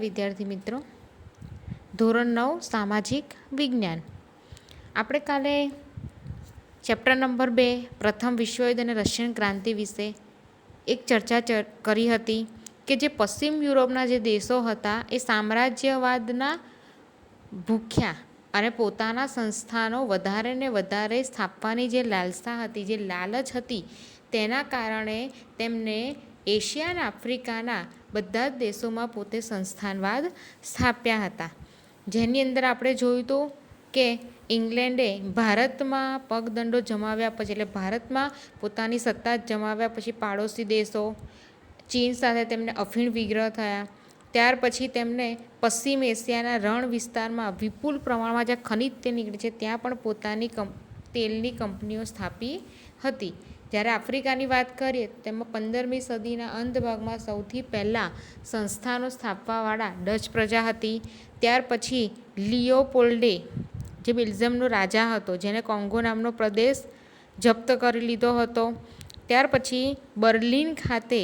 વિદ્યાર્થી મિત્રો, ધોરણ 9 સામાજિક વિજ્ઞાન. આપણે કાલે ચેપ્ટર નંબર 2 પ્રથમ વિશ્વયુદ્ધ અને રશિયન ક્રાંતિ વિશે એક ચર્ચા કરી હતી કે જે પશ્ચિમ યુરોપના જે દેશો હતા એ સામ્રાજ્યવાદના ભૂખ્યા અને પોતાના સંસ્થાનો વધારે ને વધારે સ્થાપવાની જે લાલસા હતી, જે લાલચ હતી, તેના કારણે તેમને એશિયા અને આફ્રિકાના બધા જ દેશોમાં પોતે સંસ્થાનવાદ સ્થાપ્યા હતા. જેની અંદર આપણે જોયું હતું કે ઇંગ્લેન્ડે ભારતમાં પગદંડો જમાવ્યા પછી, એટલે ભારતમાં પોતાની સત્તા જમાવ્યા પછી પાડોશી દેશો ચીન સાથે તેમને અફીણ વિગ્રહ થયા. ત્યાર પછી તેમને પશ્ચિમ એશિયાના રણ વિસ્તારમાં વિપુલ પ્રમાણમાં જ્યાં ખનિજ તેલ નીકળે છે ત્યાં પણ પોતાની તેલની કંપનીઓ સ્થાપી હતી. જ્યારે આફ્રિકાની વાત કરીએ તેમાં 15મી સદીના અંત ભાગમાં સૌથી પહેલાં સંસ્થાનો સ્થાપવાવાળા ડચ પ્રજા હતી. ત્યાર પછી લિયોપોલ્ડે, જે બેલ્જિયમનો રાજા હતો, જેને કોંગો નામનો પ્રદેશ જપ્ત કરી લીધો હતો. ત્યાર પછી બર્લિન ખાતે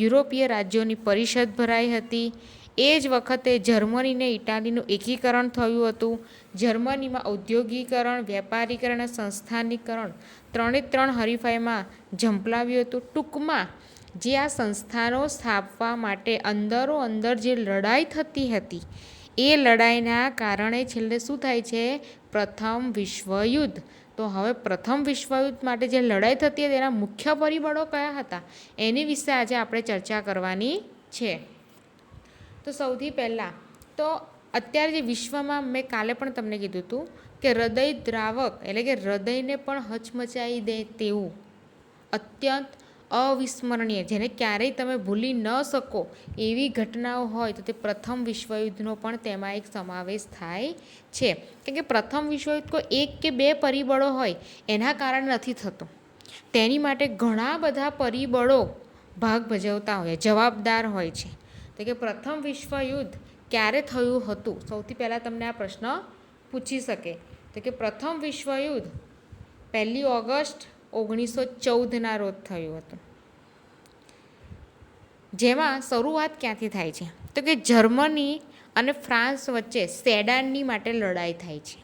યુરોપીય રાજ્યોની પરિષદ ભરાઈ હતી. એ જ વખતે જર્મની અને ઇટાલીનું એકીકરણ થયું હતું. જર્મનીમાં ઔદ્યોગિકરણ, વેપારીકરણ અને સંસ્થાનીકરણ ત્રણે હરીફાઈમાં ઝંપલાવ્યું હતું. ટૂંકમાં જે આ સંસ્થાનો સ્થાપવા માટે અંદર જે લડાઈ થતી હતી એ લડાઈના કારણે છેલ્લે શું થાય છે? પ્રથમ વિશ્વયુદ્ધ. તો હવે પ્રથમ વિશ્વયુદ્ધ માટે જે લડાઈ થતી હતી તેના મુખ્ય પરિબળો કયા હતા એની વિશે આજે આપણે ચર્ચા કરવાની છે. તો સૌથી પહેલાં તો અત્યારે જે વિશ્વમાં મેં કાલે પણ તમને કીધું હતું કે હૃદય દ્રાવક એટલે કે હૃદયને પણ હચમચાવી દે તેવું અત્યંત અવિસ્મરણીય, જેને ક્યારેય તમે ભૂલી ન શકો એવી ઘટનાઓ હોય તો તે પ્રથમ વિશ્વયુદ્ધનો પણ તેમાં એક સમાવેશ થાય છે. કેમ કે પ્રથમ વિશ્વયુદ્ધ કોઈ એક કે બે પરિબળો હોય એના કારણે નથી થતો. તેની માટે ઘણા બધા પરિબળો ભાગ ભજવતા હોય, જવાબદાર હોય છે. તો કે પ્રથમ વિશ્વયુદ્ધ ક્યારે થયું હતું? સૌથી પહેલાં તમને આ પ્રશ્ન પૂછી શકે. તો કે પ્રથમ વિશ્વયુદ્ધ 1 ઓગસ્ટ 1914ના રોજ થયું હતું. જેમાં શરૂઆત ક્યાંથી થાય છે? તો કે જર્મની અને ફ્રાન્સ વચ્ચે સેડાનની માટે લડાઈ થાય છે.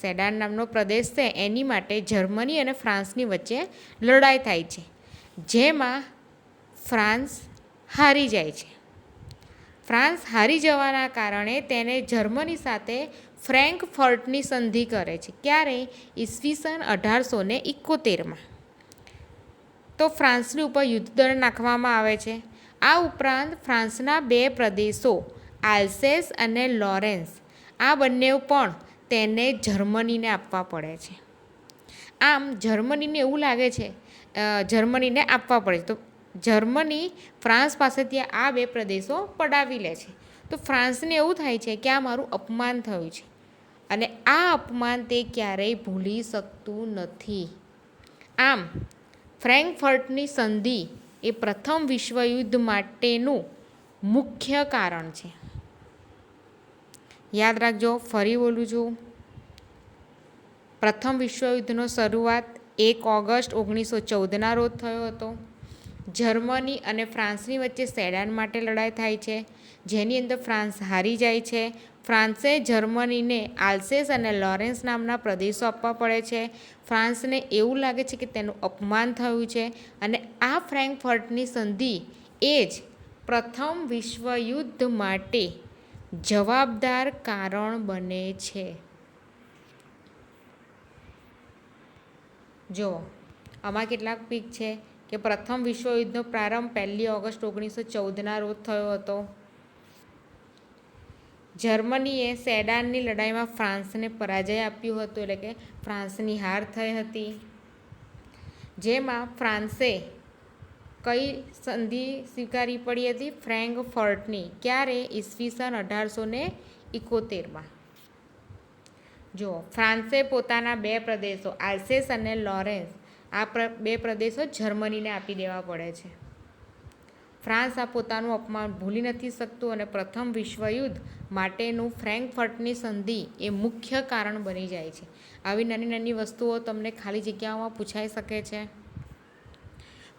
સેડાન નામનો પ્રદેશ છે એની માટે જર્મની અને ફ્રાન્સની વચ્ચે લડાઈ થાય છે, જેમાં ફ્રાન્સ હારી જાય છે. ફ્રાન્સ હારી જવાના કારણે તેને જર્મની સાથે ફ્રેન્કફર્ટની સંધિ કરે છે. ક્યારે? ઈસવીસન 1871માં. તો ફ્રાન્સની ઉપર યુદ્ધ દંડ નાખવામાં આવે છે. આ ઉપરાંત ફ્રાન્સના 2 પ્રદેશો આલ્સેસ અને લોરેન્સ, આ બંને પણ તેને જર્મનીને આપવા પડે છે. આમ જર્મનીને એવું લાગે છે જર્મનીને આપવા પડે છે, તો જર્મની ફ્રાન્સ પાસેથી આ 2 પ્રદેશો પડાવી લે છે. તો ફ્રાન્સને એવું થાય છે કે આ મારું અપમાન થયું છે અને આ અપમાન તે ક્યારેય ભૂલી શકતું નથી. આમ ફ્રેન્કફર્ટની સંધિ એ પ્રથમ વિશ્વયુદ્ધ માટેનું મુખ્ય કારણ છે. યાદ રાખજો, ફરી બોલું છું. પ્રથમ વિશ્વયુદ્ધનો શરૂઆત 1 ઓગસ્ટ 1914ના રોજ થયો હતો. જર્મની અને ફ્રાન્સની વચ્ચે સેડાન માટે લડાઈ થાય છે, જેની અંદર ફ્રાન્સ હારી જાય છે. ફ્રાન્સે જર્મનીને આલ્સેસ અને લોરેન્સ નામના પ્રદેશો આપવા પડે છે. ફ્રાન્સને એવું લાગે છે કે તેનું અપમાન થયું છે અને આ ફ્રેન્કફર્ટની સંધિ એ જ પ્રથમ વિશ્વયુદ્ધ માટે જવાબદાર કારણ બને છે. જુઓ, આમાં કેટલાક પીક છે કે પ્રથમ વિશ્વયુદ્ધનો પ્રારંભ 1 ઓગસ્ટ 1914ના રોજ થયો હતો. જર્મનીએ સેડાનની લડાઈમાં ફ્રાન્સને પરાજય આપ્યું હતું, એટલે કે ફ્રાન્સની હાર થઈ હતી. જેમાં ફ્રાન્સે કઈ સંધિ સ્વીકારવી પડી હતી? ફ્રેન્કફર્ટની. ક્યારે? ઈસવીસન 1871માં. જુઓ, ફ્રાન્સે પોતાના 2 પ્રદેશો આલ્સેસ અને લોરેન્સ, આ 2 પ્રદેશો જર્મનીને આપી દેવા પડે છે. ફ્રાન્સ આ પોતાનું અપમાન ભૂલી નથી શકતું અને પ્રથમ વિશ્વયુદ્ધ માટેનું ફ્રેન્કફર્ટની સંધિ એ મુખ્ય કારણ બની જાય છે. આવી નાની નાની વસ્તુઓ તમને ખાલી જગ્યાઓમાં પૂછાઈ શકે છે.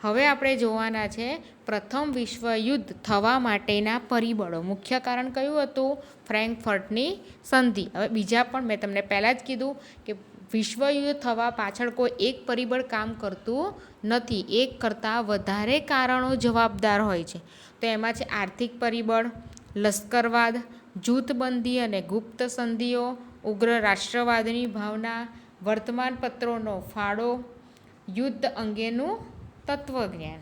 હવે આપણે જોવાના છે પ્રથમ વિશ્વયુદ્ધ થવા માટેના પરિબળો. મુખ્ય કારણ કયું હતું? ફ્રેન્કફર્ટની સંધિ. હવે બીજા પણ મેં તમને પહેલાં જ કીધું કે વિશ્વયુદ્ધ થવા પાછળ કોઈ એક પરિબળ કામ કરતું નથી, એક કરતાં વધારે કારણો જવાબદાર હોય છે. તો એમાં છે આર્થિક પરિબળ, લશ્કરવાદ, જૂથબંધી અને ગુપ્ત સંધિઓ, ઉગ્ર રાષ્ટ્રવાદની ભાવના, વર્તમાનપત્રોનો ફાળો, યુદ્ધ અંગેનું તત્વજ્ઞાન.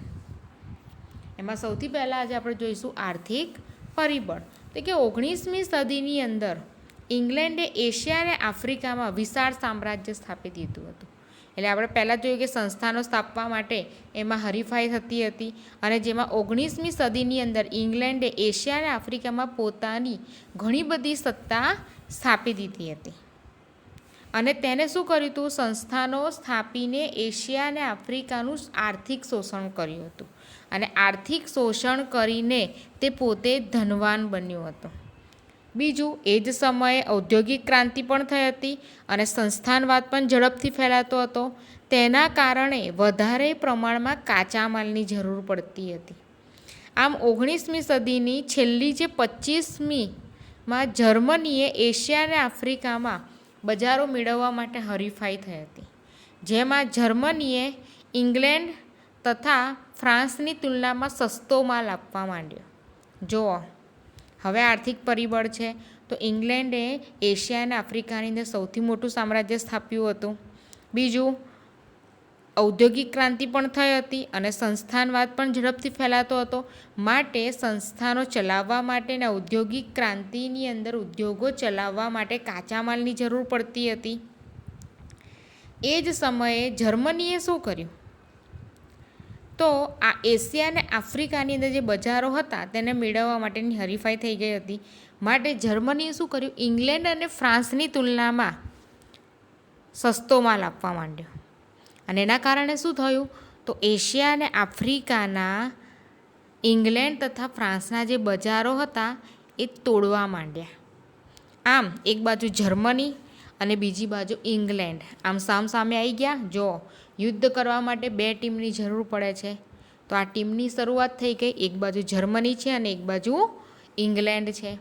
એમાં સૌથી પહેલાં આજે આપણે જોઈશું આર્થિક પરિબળ. તો કે 19મી સદીની અંદર ઇંગ્લેન્ડે એશિયા અને આફ્રિકામાં વિશાળ સામ્રાજ્ય સ્થાપી દીધું હતું. એટલે આપણે પહેલાં જોયું કે સંસ્થાનો સ્થાપવા માટે એમાં હરીફાઈ થતી હતી, અને જેમાં 19મી સદીની અંદર ઇંગ્લેન્ડે એશિયા અને આફ્રિકામાં પોતાની ઘણી બધી સત્તા સ્થાપી દીધી હતી. અને તેને શું કર્યું હતું? સંસ્થાનો સ્થાપીને એશિયા અને આફ્રિકાનું આર્થિક શોષણ કર્યું હતું. અને આર્થિક શોષણ કરીને તે પોતે ધનવાન બન્યો હતો. બીજું, એ જ સમયે ઔદ્યોગિક ક્રાંતિ પણ થઈ હતી અને સંસ્થાનવાદ પણ ઝડપથી ફેલાતો હતો. તેના કારણે વધારે પ્રમાણમાં કાચા માલની જરૂર પડતી હતી. આમ 19મી સદીની છેલ્લી જે 25મીમાં જર્મનીએ એશિયા અને આફ્રિકામાં બજારો મેળવવા માટે હરીફાઈ થઈ હતી, જેમાં જર્મનીએ ઇંગ્લેન્ડ તથા ફ્રાન્સની તુલનામાં સસ્તો માલ આપવા માંડ્યો. જુઓ, હવે આર્થિક પરિબળ છે તો ઇંગ્લેન્ડે એશિયા અને આફ્રિકાની અંદર સૌથી મોટું સામ્રાજ્ય સ્થાપ્યું હતું. બીજું, ઔદ્યોગિક ક્રાંતિ પણ થઈ હતી અને સંસ્થાનવાદ પણ ઝડપથી ફેલાતો હતો. માટે સંસ્થાનો ચલાવવા માટે અને ઔદ્યોગિક ક્રાંતિની અંદર ઉદ્યોગો ચલાવવા માટે કાચા માલની જરૂર પડતી હતી. એ જ સમયે જર્મનીએ શું કર્યું? તો આ એશિયા અને આફ્રિકાની અંદર જે બજારો હતા તેને મેળવવા માટેની હરીફાઈ થઈ ગઈ હતી. માટે જર્મનીએ શું કર્યું? ઇંગ્લેન્ડ અને ફ્રાન્સની તુલનામાં સસ્તો માલ આપવા માંડ્યો. અને એના કારણે શું થયું? તો એશિયા અને આફ્રિકાના ઇંગ્લેન્ડ તથા ફ્રાન્સના જે બજારો હતા એ તોડવા માંડ્યા. આમ એક બાજુ જર્મની અને બીજી બાજુ ઇંગ્લેન્ડ આમ સામસામે આવી ગયા. જો યુદ્ધ કરવા માટે બે ટીમની જરૂર પડે છે, તો આ ટીમની શરૂઆત થઈ ગઈ. એક બાજુ જર્મની છે અને એક બાજુ ઇંગ્લેન્ડ છે.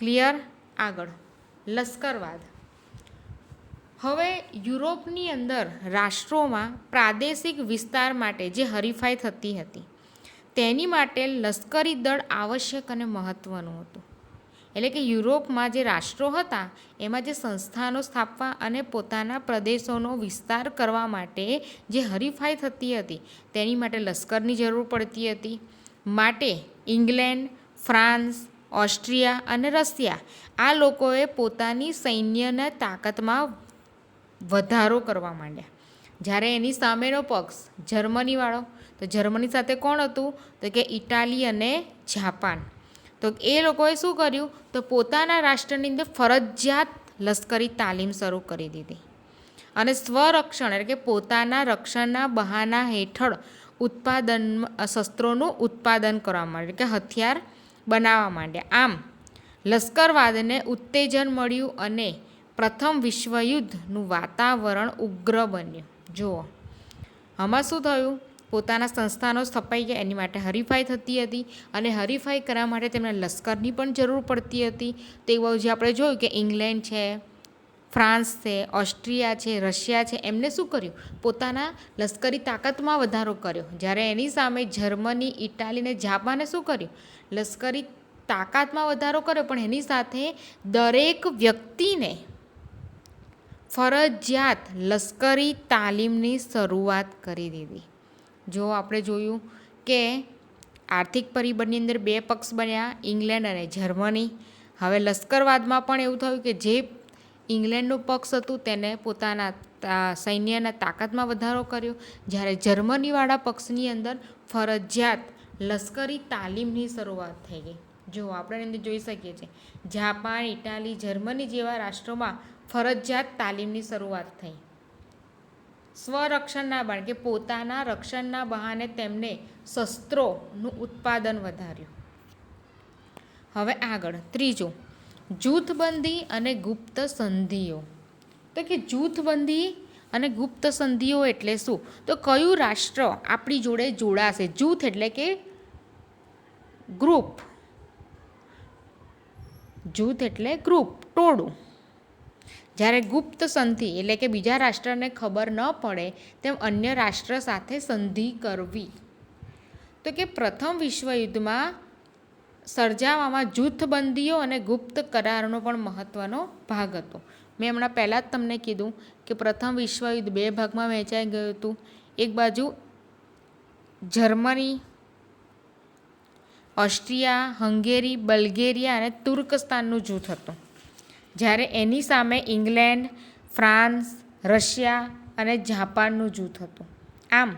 ક્લિયર? આગળ લશ્કરવાદ. હવે યુરોપની અંદર રાષ્ટ્રોમાં પ્રાદેશિક વિસ્તાર માટે જે હરીફાઈ થતી હતી તેની માટે લશ્કરી દળ આવશ્યક અને મહત્ત્વનું હતું. એટલે કે યુરોપમાં જે રાષ્ટ્રો હતા એમાં જે સંસ્થાનો સ્થાપવા અને પોતાના પ્રદેશોનો વિસ્તાર કરવા માટે જે હરીફાઈ થતી હતી તેની માટે લશ્કરની જરૂર પડતી હતી. માટે ઇંગ્લેન્ડ, ફ્રાન્સ, ઓસ્ટ્રિયા અને રશિયા આ લોકોએ પોતાની સૈન્યના તાકાતમાં વધારો કરવા માંડ્યા. જ્યારે એની સામેનો પક્ષ જર્મનીવાળો, તો જર્મની સાથે કોણ હતું? તો કે ઇટાલી અને જાપાન. તો એ લોકોએ શું કર્યું? તો પોતાના રાષ્ટ્રની અંદર ફરજિયાત લશ્કરી તાલીમ શરૂ કરી દીધી અને સ્વરક્ષણ એટલે કે પોતાના રક્ષણના બહાના હેઠળ શસ્ત્રોનું ઉત્પાદન કરવા માંડ્યું, કે હથિયાર બનાવવા માંડ્યા. આમ લશ્કરવાદને ઉત્તેજન મળ્યું અને પ્રથમ વિશ્વયુદ્ધનું વાતાવરણ ઉગ્ર બન્યું. જુઓ, આમાં શું થયું? પોતાના સંસ્થાનો સ્થપાઈ ગયા, એની માટે હરીફાઈ થતી હતી અને હરીફાઈ કરવા માટે તેમને લશ્કરની પણ જરૂર પડતી હતી. તે બાજુ આપણે જોયું કે ઇંગ્લેન્ડ છે, ફ્રાન્સ છે, ઓસ્ટ્રિયા છે, રશિયા છે, એમને શું કર્યું? પોતાના લશ્કરી તાકાતમાં વધારો કર્યો. જ્યારે એની સામે જર્મની, ઇટાલી અને જાપાને શું કર્યું? લશ્કરી તાકાતમાં વધારો કર્યો, પણ એની સાથે દરેક વ્યક્તિને ફરજિયાત લશ્કરી તાલીમની શરૂઆત કરી દીધી. જો આપણે જોયું કે આર્થિક પરિબળની અંદર બે પક્ષ બન્યા, ઇંગ્લેન્ડ અને જર્મની. હવે લશ્કરવાદમાં પણ એવું થયું કે જે ઇંગ્લેન્ડનું પક્ષ હતું તેને પોતાના સૈન્યના તાકાતમાં વધારો કર્યો, જ્યારે જર્મનીવાળા પક્ષની અંદર ફરજિયાત લશ્કરી તાલીમની શરૂઆત થઈ ગઈ. જો આપણે અંદર જોઈ શકીએ છીએ જાપાન, ઇટાલી, જર્મની જેવા રાષ્ટ્રોમાં ફરજિયાત તાલીમની શરૂઆત થઈ. સ્વરક્ષણના બહાને કે પોતાના રક્ષણના બહાને તેમને શસ્ત્રોનું ઉત્પાદન વધાર્યું. હવે આગળ ત્રીજું, જૂથબંધી અને ગુપ્ત સંધિઓ. તો કે જૂથબંધી અને ગુપ્ત સંધિઓ એટલે શું? તો કયું રાષ્ટ્ર આપણી જોડે જોડાશે? જૂથ એટલે કે ગ્રુપ, જૂથ એટલે ગ્રુપ, ટોળું. જ્યારે ગુપ્ત સંધિ એટલે કે બીજા રાષ્ટ્રને ખબર ન પડે તેમ અન્ય રાષ્ટ્ર સાથે સંધિ કરવી. તો કે પ્રથમ વિશ્વયુદ્ધમાં સર્જાવામાં જૂથબંધીઓ અને ગુપ્ત કરારનો પણ મહત્ત્વનો ભાગ હતો. મેં હમણાં પહેલાં જ તમને કીધું કે પ્રથમ વિશ્વયુદ્ધ 2 ભાગમાં વહેંચાઈ ગયું હતું. એક બાજુ જર્મની, ઓસ્ટ્રિયા, હંગેરી, બલ્ગેરિયા અને તુર્કસ્તાનનું જૂથ હતું. જ્યારે એની સામે ઇંગ્લેન્ડ, ફ્રાન્સ, રશિયા અને જાપાનનું જૂથ હતું. આમ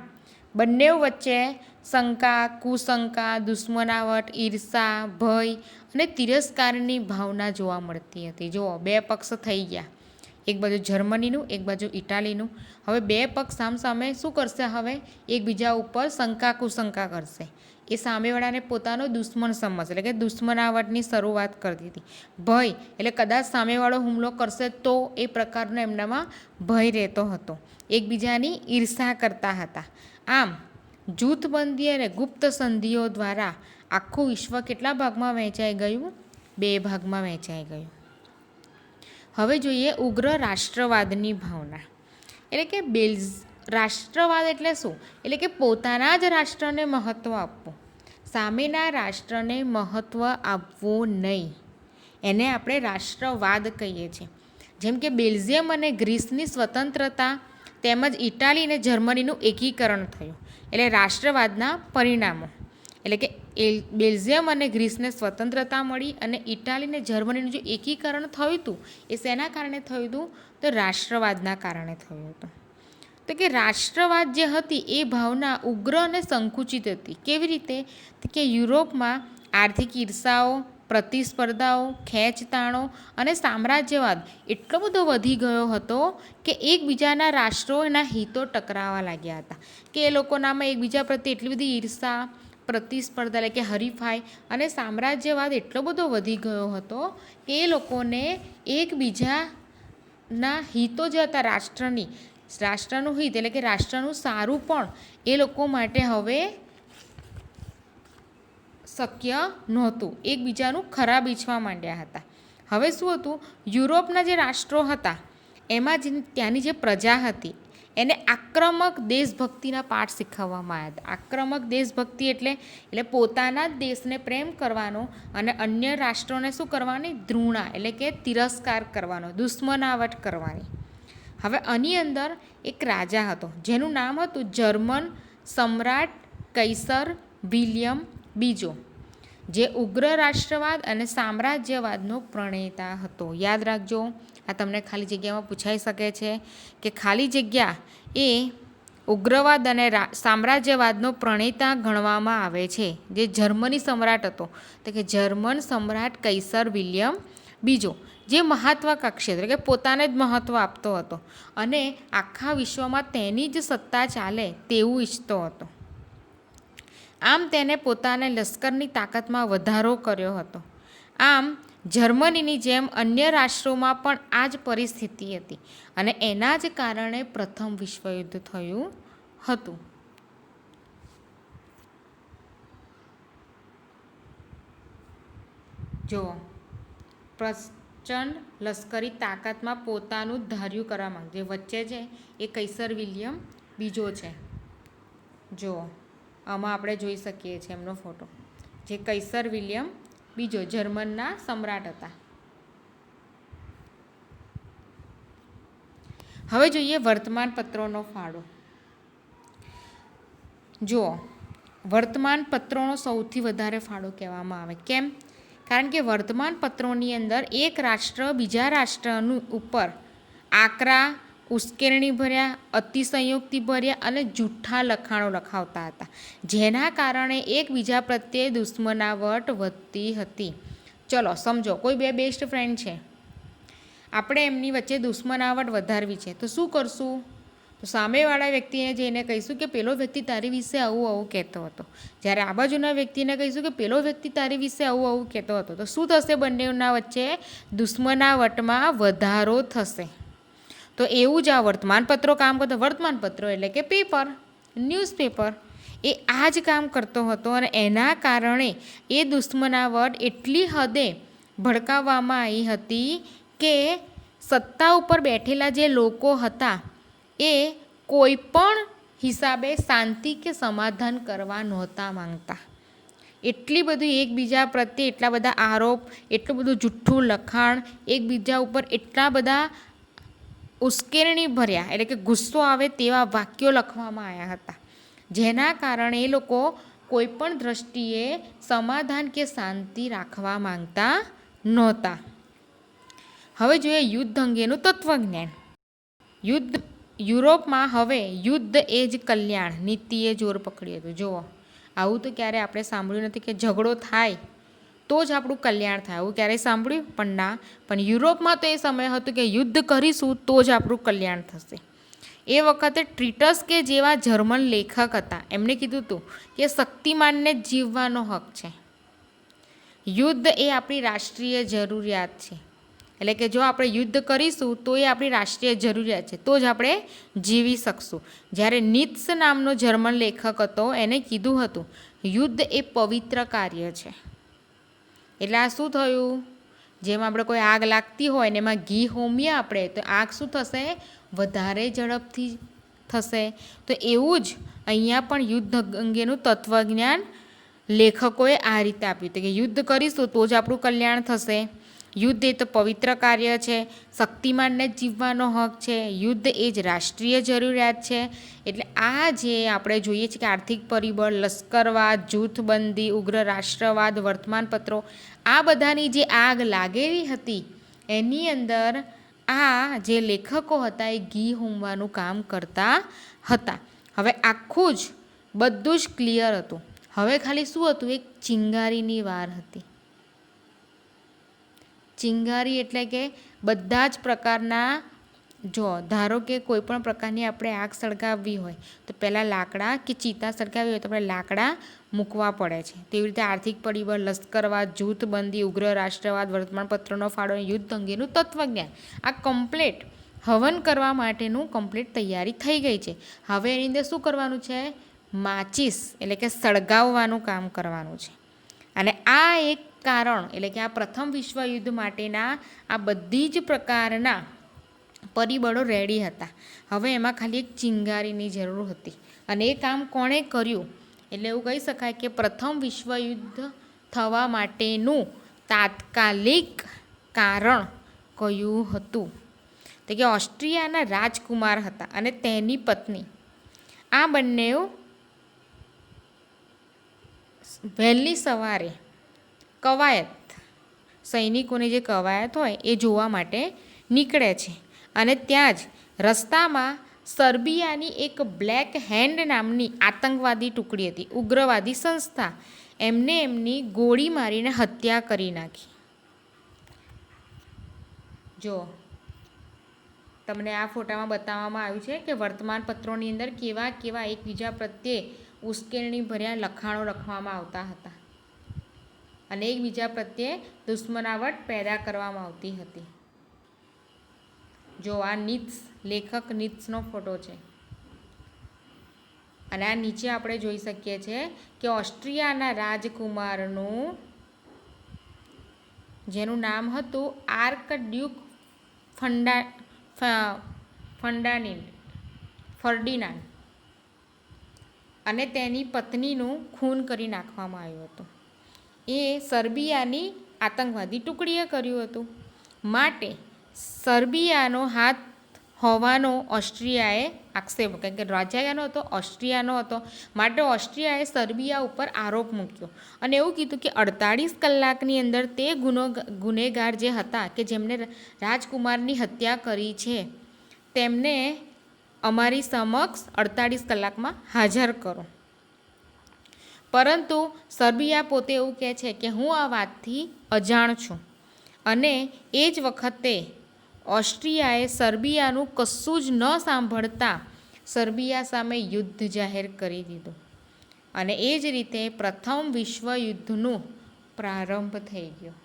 બંને વચ્ચે શંકા, કુશંકા, દુશ્મનાવટ, ઈર્ષા, ભય અને તિરસ્કારની ભાવના જોવા મળતી હતી. જુઓ, 2 પક્ષ થઈ ગયા, એક બાજુ જર્મનીનું, એક બાજુ ઇટાલીનું. હવે 2 પક્ષ સામસામે શું કરશે? હવે એકબીજા ઉપર શંકા કુશંકા કરશે. એ સામેવાળાને પોતાનો દુશ્મન સમજશે, એટલે કે દુશ્મનાવટની શરૂઆત કરતી હતી. ભય એટલે કદાચ સામેવાળો હુમલો કરશે તો એ પ્રકારનો એમનામાં ભય રહેતો હતો. એકબીજાની ઈર્ષા કરતા હતા. આમ જૂથબંધી અને ગુપ્ત સંધિઓ દ્વારા આખું વિશ્વ કેટલા ભાગમાં વહેંચાઈ ગયું? 2 ભાગમાં વહેંચાઈ ગયું. હવે જોઈએ ઉગ્ર રાષ્ટ્રવાદની ભાવના. એટલે કે રાષ્ટ્રવાદ એટલે શું? એટલે કે પોતાના જ રાષ્ટ્રને મહત્ત્વ આપવું, સામેના રાષ્ટ્રને મહત્ત્વ આપવું નહીં. એને આપણે રાષ્ટ્રવાદ કહીએ છીએ. જેમ કે બેલ્જિયમ અને ગ્રીસની સ્વતંત્રતા તેમજ ઇટાલી અને જર્મનીનું એકીકરણ થયું. એટલે રાષ્ટ્રવાદના પરિણામો એટલે કે બેલ્જિયમ અને ગ્રીસને સ્વતંત્રતા મળી અને ઇટાલી અને જર્મનીનું જે એકીકરણ થયું હતું એ શેના કારણે થયું હતું? તો રાષ્ટ્રવાદના કારણે થયું હતું. તો કે રાષ્ટ્રવાદ જે હતી એ ભાવના ઉગ્ર અને સંકુચિત હતી. કેવી રીતે? તો કે યુરોપમાં આર્થિક ઈર્ષાઓ, પ્રતિસ્પર્ધાઓ, ખેંચતાણો અને સામ્રાજ્યવાદ એટલો બધો વધી ગયો હતો કે એકબીજાના રાષ્ટ્રો એના હિતો ટકરાવા લાગ્યા હતા. કે એ લોકોનામાં એકબીજા પ્રત્યે એટલી બધી ઈર્ષા, પ્રતિસ્પર્ધા એટલે કે હરીફાઈ અને સામ્રાજ્યવાદ એટલો બધો વધી ગયો હતો કે એ લોકોને એકબીજાના હિતો જે હતા રાષ્ટ્રનું હિત એટલે કે રાષ્ટ્રનું સારું પણ એ લોકો માટે હવે શક્ય નહોતું. એકબીજાનું ખરાબ ઈચ્છવા માંડ્યા હતા. હવે શું હતું? યુરોપના જે રાષ્ટ્રો હતા એમાં ત્યાંની જે પ્રજા હતી એને આક્રમક દેશભક્તિના પાઠ શીખવવામાં આવ્યા હતા. આક્રમક દેશભક્તિ એટલે પોતાના જ દેશને પ્રેમ કરવાનો અને અન્ય રાષ્ટ્રોને શું કરવાની? ધૃણા એટલે કે તિરસ્કાર કરવાનો, દુશ્મનાવટ કરવાની. હવે આની અંદર એક રાજા હતો જેનું નામ હતું જર્મન સમ્રાટ કૈસર વિલિયમ બીજો, જે ઉગ્ર રાષ્ટ્રવાદ અને સામ્રાજ્યવાદનો પ્રણેતા હતો. યાદ રાખજો, આ તમને ખાલી જગ્યામાં પૂછાઈ શકે છે કે ખાલી જગ્યા એ ઉગ્રવાદ અને સામ્રાજ્યવાદનો પ્રણેતા ગણવામાં આવે છે. જે જર્મની સમ્રાટ હતો તો કે જર્મન સમ્રાટ કૈસર વિલિયમ બીજો, જે મહત્વાકાંક્ષી એટલે કે પોતાને જ મહત્ત્વ આપતો હતો અને આખા વિશ્વમાં તેની જ સત્તા ચાલે તેવું ઈચ્છતો હતો. આમ તેને પોતાને લશ્કરની તાકાતમાં વધારો કર્યો હતો. આમ જર્મનીની જેમ અન્ય રાષ્ટ્રોમાં પણ આ જ પરિસ્થિતિ હતી અને એના જ કારણે પ્રથમ વિશ્વયુદ્ધ થયું હતું. જુઓ, પ્રચંડ લશ્કરી તાકાતમાં પોતાનું ધાર્યું કરવા માંગે. જે વચ્ચે છે એ કૈસર વિલિયમ બીજો છે. જુઓ, આમાં આપણે જોઈ શકીએ છીએ એમનો ફોટો. જે કૈસર વિલિયમ બીજો જર્મનના સમ્રાટ હતા. હવે જોઈએ વર્તમાન પત્રોનો ફાળો. જુઓ, વર્તમાન પત્રોનો સૌથી વધારે ફાળો કહેવામાં આવે. કેમ? કારણ કે વર્તમાન પત્રોની અંદર એક રાષ્ટ્ર બીજા રાષ્ટ્રનું ઉપર આકરા, ઉશ્કેરણીભર્યા, અતિશયોક્તિભર્યા અને જૂઠ્ઠા લખાણો લખાવતા હતા, જેના કારણે એકબીજા પ્રત્યે દુશ્મનાવટ વધતી હતી. ચલો સમજો, કોઈ 2 બેસ્ટ ફ્રેન્ડ છે, આપણે એમની વચ્ચે દુશ્મનાવટ વધારવી છે, તો શું કરશું? તો સામેવાળા વ્યક્તિને જઈને કહીશું કે પેલો વ્યક્તિ તારી વિશે આવું આવું કહેતો હતો, જ્યારે આ બાજુના વ્યક્તિને કહીશું કે પેલો વ્યક્તિ તારી વિશે આવું આવું કહેતો હતો. તો શું થશે? બંનેના વચ્ચે દુશ્મનાવટમાં વધારો થશે. તો એવું જ આ વર્તમાનપત્રો કામ કરતો. વર્તમાનપત્રો એટલે કે પેપર, ન્યૂઝપેપર એ આ જ કામ કરતો હતો અને એના કારણે એ દુશ્મનાવટ એટલી હદે ભડકાવવામાં આવી હતી કે સત્તા ઉપર બેઠેલા જે લોકો હતા એ કોઈ પણ હિસાબે શાંતિ કે સમાધાન કરવા નહોતા માંગતા. એટલી બધી એકબીજા પ્રત્યે એટલા બધા આરોપ, એટલું બધું જુઠ્ઠું લખાણ, એકબીજા ઉપર એટલા બધા ઉશ્કેરણી ભર્યા એટલે કે ગુસ્સો આવે તેવા વાક્યો લખવામાં આવ્યા હતા, જેના કારણે એ લોકો કોઈ પણ દ્રષ્ટિએ સમાધાન કે શાંતિ રાખવા માંગતા નહોતા. હવે જોઈએ યુદ્ધ અંગેનું તત્વજ્ઞાન. યુરોપમાં હવે યુદ્ધ એ જ કલ્યાણ નીતિએ જોર પકડ્યું હતું. જુઓ, આવું તો ક્યારે આપણે સાંભળ્યું નથી કે ઝઘડો થાય તો જ આપણું કલ્યાણ થાય. આવું ક્યારેય સાંભળ્યું? પણ ના. પણ યુરોપમાં તો એ સમય હતું કે યુદ્ધ કરીશું તો જ આપણું કલ્યાણ થશે. એ વખતે ટ્રીટસ કે જેવા જર્મન લેખક હતા, એમણે કીધું હતું કે શક્તિમાનને જ જીવવાનો હક છે. યુદ્ધ એ આપણી રાષ્ટ્રીય જરૂરિયાત છે. એટલે કે જો આપણે યુદ્ધ કરીશું તો એ આપણી રાષ્ટ્રીય જરૂરિયાત છે, તો જ આપણે જીવી શકશું. જ્યારે નીત્સ નામનો જર્મન લેખક હતો, એને કીધું હતું યુદ્ધ એ પવિત્ર કાર્ય છે. એટલે આ શું થયું? જેમ આપણે કોઈ આગ લાગતી હોય ને એમાં ઘી હોમીએ આપણે તો આગ શું થશે? વધારે ઝડપથી થશે. તો એવું જ અહીંયા પણ યુદ્ધ અંગેનું તત્વજ્ઞાન લેખકોએ આ રીતે આપ્યું હતું કે યુદ્ધ કરીશું તો જ આપણું કલ્યાણ થશે. યુદ્ધ એ તો પવિત્ર કાર્ય છે, શક્તિમાનને જ જીવવાનો હક છે, યુદ્ધ એ જ રાષ્ટ્રીય જરૂરિયાત છે. એટલે આ જે આપણે જોઈએ છીએ કે આર્થિક પરિબળ, લશ્કરવાદ, જૂથબંધી, ઉગ્ર રાષ્ટ્રવાદ, વર્તમાનપત્રો, આ બધાની જે આગ લાગેલી હતી એની અંદર આ જે લેખકો હતા એ ઘી હોમવાનું કામ કરતા હતા. હવે આખું જ બધું જ ક્લિયર હતું. હવે ખાલી શું હતું? એક ચિંગારીની વાર હતી. ચિંગારી એટલે કે બધા જ પ્રકારના, જો ધારો કે કોઈ પણ પ્રકારની આપણે આગ સળગાવવી હોય તો પહેલાં લાકડા કે ચિતા સળગાવવી હોય તો આપણે લાકડા મૂકવા પડે છે. તેવી રીતે આર્થિક પરિબળ, લશ્કરવાદ, જૂથબંધી, ઉગ્ર રાષ્ટ્રવાદ, વર્તમાનપત્રોનો ફાળો, યુદ્ધ અંગેનું તત્વજ્ઞાન, આ કમ્પ્લેટ હવન કરવા માટેનું કમ્પ્લીટ તૈયારી થઈ ગઈ છે. હવે એની અંદર શું કરવાનું છે? માચીસ એટલે કે સળગાવવાનું કામ કરવાનું છે. અને આ એક કારણ એટલે કે આ પ્રથમ વિશ્વયુદ્ધ માટેના આ બધી જ પ્રકારના પરિબળો રેડી હતા. હવે એમાં ખાલી એક ચિંગારીની જરૂર હતી. અને એ કામ કોણે કર્યું? એટલે એવું કહી શકાય કે પ્રથમ વિશ્વયુદ્ધ થવા માટેનું તાત્કાલિક કારણ કયું હતું? તો કે ઓસ્ટ્રિયાના રાજકુમાર હતા અને તેની પત્ની. આ બંને વહેલી સવારે કવાયત, સૈનિકોની જે કવાયત હોય એ જોવા માટે નીકળે છે. અને ત્યાં જ રસ્તામાં સર્બિયાની એક બ્લેક હેન્ડ નામની આતંકવાદી ટુકડી હતી, ઉગ્રવાદી સંસ્થા, એમને એમની ગોળી મારીને હત્યા કરી નાખી. જો તમને આ ફોટામાં બતાવવામાં આવ્યું છે કે વર્તમાનપત્રોની અંદર કેવા કેવા એકબીજા પ્રત્યે ઉશ્કેરણી ભર્યા લખાણો લખવામાં આવતા હતા અને એકબીજા પ્રત્યે દુશ્મનાવટ પેદા કરવામાં આવતી હતી. જો આ નીત્સ, લેખક નીત્સનો ફોટો છે. અને આ નીચે આપણે જોઈ શકીએ છીએ કે ઓસ્ટ્રિયાના રાજકુમારનું, જેનું નામ હતું આર્કડ્યુક ફર્ડિનાન્ડ, અને તેની પત્નીનું ખૂન કરી નાખવામાં આવ્યું હતું. એ સર્બિયાની આતંકવાદી ટુકડીએ કર્યું હતું. માટે સર્બિયાનો હાથ હોવાનો ઓસ્ટ્રિયાએ આક્ષેપ, કારણ કે રાજાનો હતો, ઓસ્ટ્રિયાનો હતો, માટે ઓસ્ટ્રિયાએ સર્બિયા ઉપર આરોપ મૂક્યો અને એવું કીધું કે 48 કલાકની અંદર તે ગુનેગાર જે હતા કે જેમને રાજકુમારની હત્યા કરી છે તેમને અમારી સમક્ષ 48 કલાકમાં હાજર કરો. પરંતુ સર્બિયા પોતે એવું કહે છે કે હું આ વાતથી અજાણ છું. અને એ જ વખતે ઓસ્ટ્રિયાએ સર્બિયાનું કશું જ ન સાંભળતા સર્બિયા સામે યુદ્ધ જાહેર કરી દીધું. અને એ જ રીતે પ્રથમ વિશ્વયુદ્ધનો પ્રારંભ થઈ ગયો,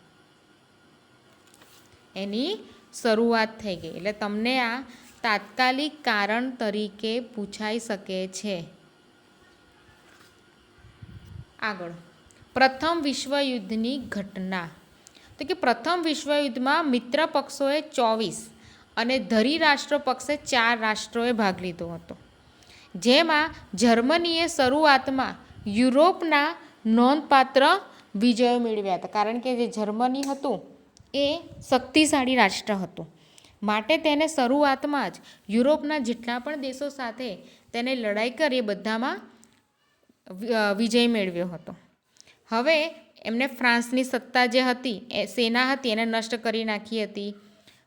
એની શરૂઆત થઈ ગઈ. એટલે તમને આ તાત્કાલિક કારણ તરીકે પૂછાઈ શકે છે. આગળ, પ્રથમ વિશ્વયુદ્ધની ઘટના. તો કે પ્રથમ વિશ્વયુદ્ધમાં મિત્ર પક્ષોએ 24 અને ધરી રાષ્ટ્ર પક્ષે 4 રાષ્ટ્રોએ ભાગ લીધો હતો, જેમાં જર્મનીએ શરૂઆતમાં યુરોપના નોંધપાત્ર વિજયો મેળવ્યા હતા. કારણ કે જે જર્મની હતું એ શક્તિશાળી રાષ્ટ્ર હતું, માટે તેને શરૂઆતમાં જ યુરોપના જેટલા પણ દેશો સાથે તેને લડાઈ કરી બધામાં વિજય મેળવ્યો હતો. હવે એમને ફ્રાન્સની સત્તા જે હતી એ સેના હતી એને નષ્ટ કરી નાખી હતી.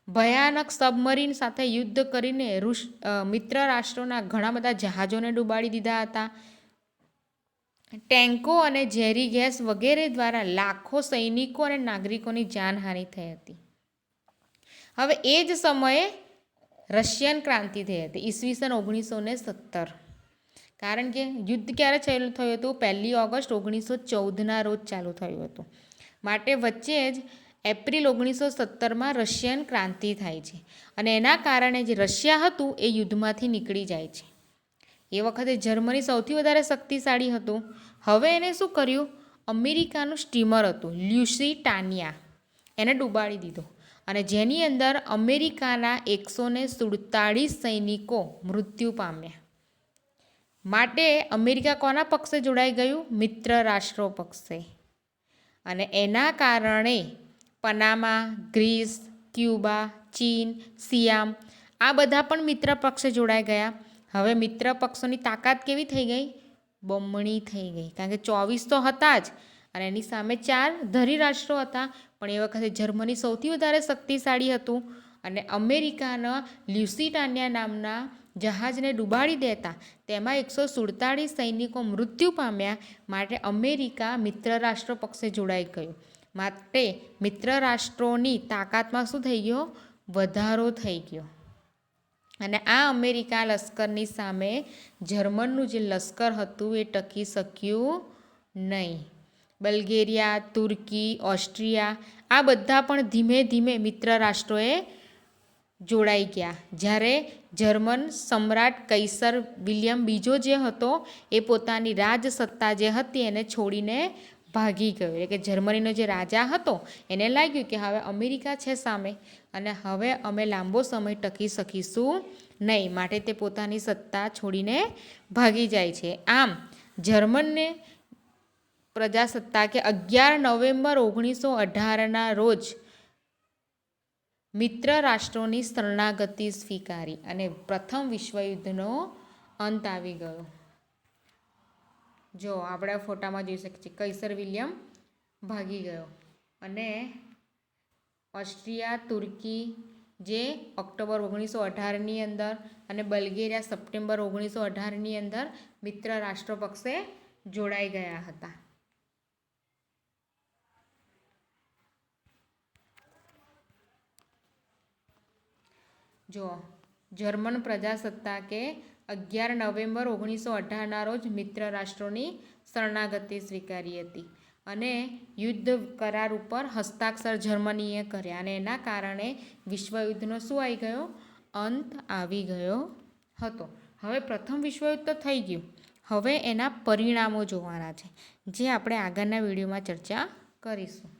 ભયાનક સબમરીન સાથે યુદ્ધ કરીને મિત્ર રાષ્ટ્રોના ઘણા બધા જહાજોને ડૂબાડી દીધા હતા. ટેન્કો અને ઝેરી ગેસ વગેરે દ્વારા લાખો સૈનિકો અને નાગરિકોની જાનહાનિ થઈ હતી. હવે એ જ સમયે રશિયન ક્રાંતિ થઈ હતી, ઈસવીસન 1917. કારણ કે યુદ્ધ ક્યારે ચાલુ થયું હતું? 1 ઓગસ્ટ 1914ના રોજ ચાલુ થયું હતું. માટે વચ્ચે જ એપ્રિલ 1917માં રશિયન ક્રાંતિ થાય છે અને એના કારણે જે રશિયા હતું એ યુદ્ધમાંથી નીકળી જાય છે. એ વખતે જર્મની સૌથી વધારે શક્તિશાળી હતું. હવે એને શું કર્યું? અમેરિકાનું સ્ટીમર હતું લ્યુસિટાનિયા, એને ડૂબાડી દીધો અને જેની અંદર અમેરિકાના 147 સૈનિકો મૃત્યુ પામ્યા. માટે અમેરિકા કોના પક્ષે જોડાઈ ગયું? મિત્ર રાષ્ટ્રો પક્ષે. અને એના કારણે પનામા, ગ્રીસ, ક્યુબા, ચીન, સિયામ આ બધા પણ મિત્ર પક્ષે જોડાઈ ગયા. હવે મિત્ર પક્ષોની તાકાત કેવી થઈ ગઈ? બમણી થઈ ગઈ. કારણ કે 24 તો હતા જ અને એની સામે 4 ધરી રાષ્ટ્રો હતા, પણ એ વખતે જર્મની સૌથી વધારે શક્તિશાળી હતું અને અમેરિકાના લ્યુસિટાનિયા નામના જહાજને ડૂબાડી દેતા તેમાં 147 સૈનિકો મૃત્યુ પામ્યા. માટે અમેરિકા મિત્ર રાષ્ટ્રો પક્ષે જોડાઈ ગયું. માટે મિત્ર રાષ્ટ્રોની તાકાતમાં શું થઈ ગયો? વધારો થઈ ગયો. અને આ અમેરિકા લશ્કરની સામે જર્મનનું જે લશ્કર હતું એ ટકી શક્યું નહીં. બલ્ગેરિયા, તુર્કી, ઓસ્ટ્રિયા આ બધા પણ ધીમે ધીમે મિત્ર રાષ્ટ્રોએ જોડાઈ ગયા. જ્યારે જર્મન સમ્રાટ કૈસર વિલિયમ બીજો જે હતો એ પોતાની રાજસત્તા જે હતી એને છોડીને ભાગી ગયો. એટલે કે જર્મનીનો જે રાજા હતો એને લાગ્યું કે હવે અમેરિકા છે સામે અને હવે અમે લાંબો સમય ટકી શકીશું નહીં, માટે તે પોતાની સત્તા છોડીને ભાગી જાય છે. આમ જર્મનને પ્રજાસત્તાકે 11 નવેમ્બર 1918ના રોજ મિત્ર રાષ્ટ્રોની શરણાગતિ સ્વીકારી અને પ્રથમ વિશ્વયુદ્ધનો અંત આવી ગયો. જો આપણે ફોટામાં જોઈ શકીએ છીએ કૈસર વિલિયમ ભાગી ગયો અને ઓસ્ટ્રિયા, તુર્કી જે ઓક્ટોબર 1918ની અંદર અને બલ્ગેરિયા સપ્ટેમ્બર 1918ની અંદર મિત્ર રાષ્ટ્રો પક્ષે જોડાઈ ગયા હતા. જો જર્મન પ્રજાસત્તાકે 11 નવેમ્બર 1918ના રોજ મિત્ર રાષ્ટ્રોની શરણાગતિ સ્વીકારી હતી અને યુદ્ધ કરાર ઉપર હસ્તાક્ષર જર્મનીએ કર્યા અને એના કારણે વિશ્વયુદ્ધનો શું આવી ગયો? અંત આવી ગયો હતો. હવે પ્રથમ વિશ્વયુદ્ધ તો થઈ ગયું, હવે એના પરિણામો જોવાના છે જે આપણે આગળના વિડીયોમાં ચર્ચા કરીશું.